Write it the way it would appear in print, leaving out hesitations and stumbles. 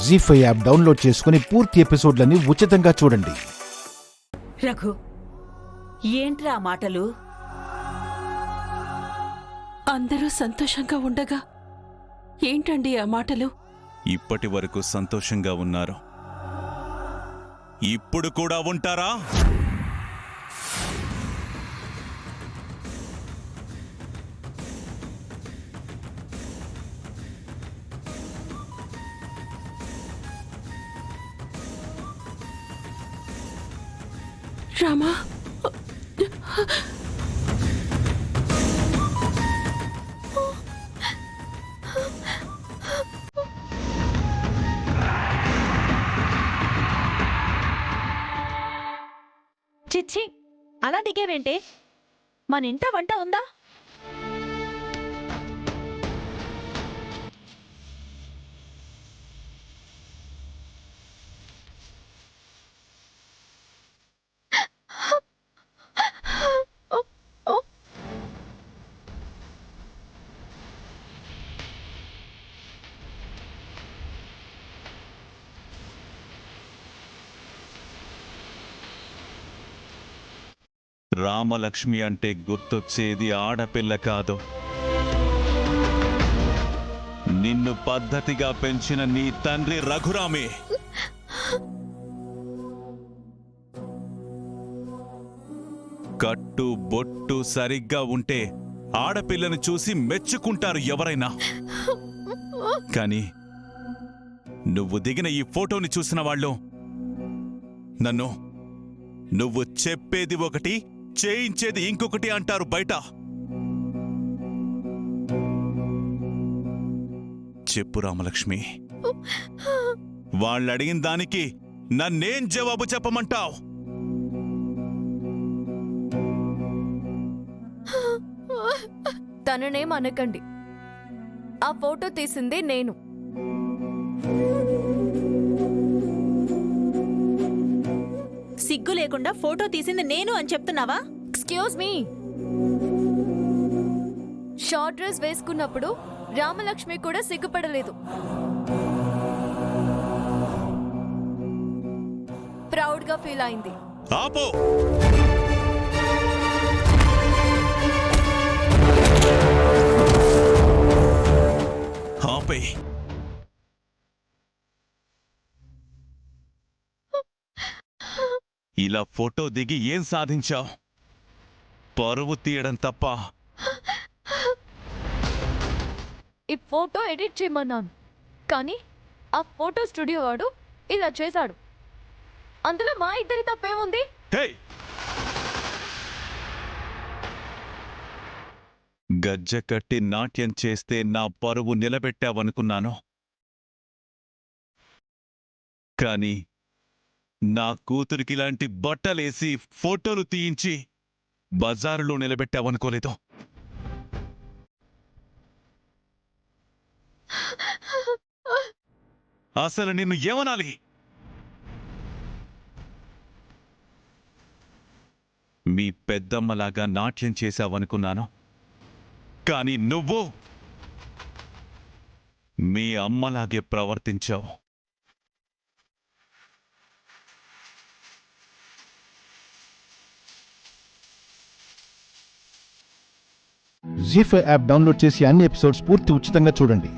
జీ5 app download చేసుకుని పూర్తి ఎపిసోడ్లని ఉచితంగా చూడండి. రఘు, ఏంట్రా మాటలు? అందరూ సంతోషంగా ఉండగా ఏంటండి ఆ మాటలు? ఇప్పటి వరకు సంతోషంగా ఉన్నారు, ఇప్పుడు కూడా ఉంటారా? రామా, చిచ్చి, అలా దిగేవేంటే? మన ఇంట వంట ఉందా? రామలక్ష్మి అంటే గుర్తొచ్చేది ఆడపిల్ల కాదు, నిన్ను పద్ధతిగా పెంచిన నీ తండ్రి రఘురామే. కట్టు బొట్టు సరిగ్గా ఉంటే ఆడపిల్లను చూసి మెచ్చుకుంటారు ఎవరైనా. కానీ నువ్వు దిగిన ఈ ఫోటోని చూసిన వాళ్ళు నన్ను నువ్వు చెప్పేది ఒకటి, చేయించేది ఇంకొకటి అంటారు బయట. చెప్పు రామలక్ష్మి, వాళ్ళడిగిన దానికి నన్నేం జవాబు చెప్పమంటావు? తననేం అనకండి, ఆ ఫోటో తీసింది నేను. సిగ్గు లేకుండా ఫోటో తీసింది నేను అని చెప్తున్నావా? Excuse me. షార్ట్ డ్రెస్ వేసుకున్నప్పుడు రామలక్ష్మి కూడా సిగ్గుపడలేదు. ప్రౌడ్ గా ఫీల్ అయింది. ఆపో! ఆపే! ఇలా ఫోటో దిగి ఏం సాధించావు? పరువు తీయడం తప్ప. ఈ ఫోటో ఎడిట్ చేయమన్నాను, కానీ ఆ ఫోటో స్టూడియో వాడు ఇలా చేశాడు. అందులో మా ఇద్దరి తప్పేముంది? గజ్జ కట్టి నాట్యం చేస్తే నా పరువు నిలబెట్టావనుకున్నాను, కానీ నా కూతురికి ఇలాంటి బట్టలేసి ఫోటోలు తీయించి బజారులో నిలబెట్టావనుకోలేదు. అసలు నిన్ను ఏమనాలి? మీ పెద్దమ్మలాగా నాట్యం చేశావనుకున్నాను, కానీ నువ్వు మీ అమ్మలాగే ప్రవర్తించావు. జీ5 యాప్ డౌన్లోడ్ చేసి అన్ని ఎపిసోడ్స్ పూర్తి ఉచితంగా చూడండి.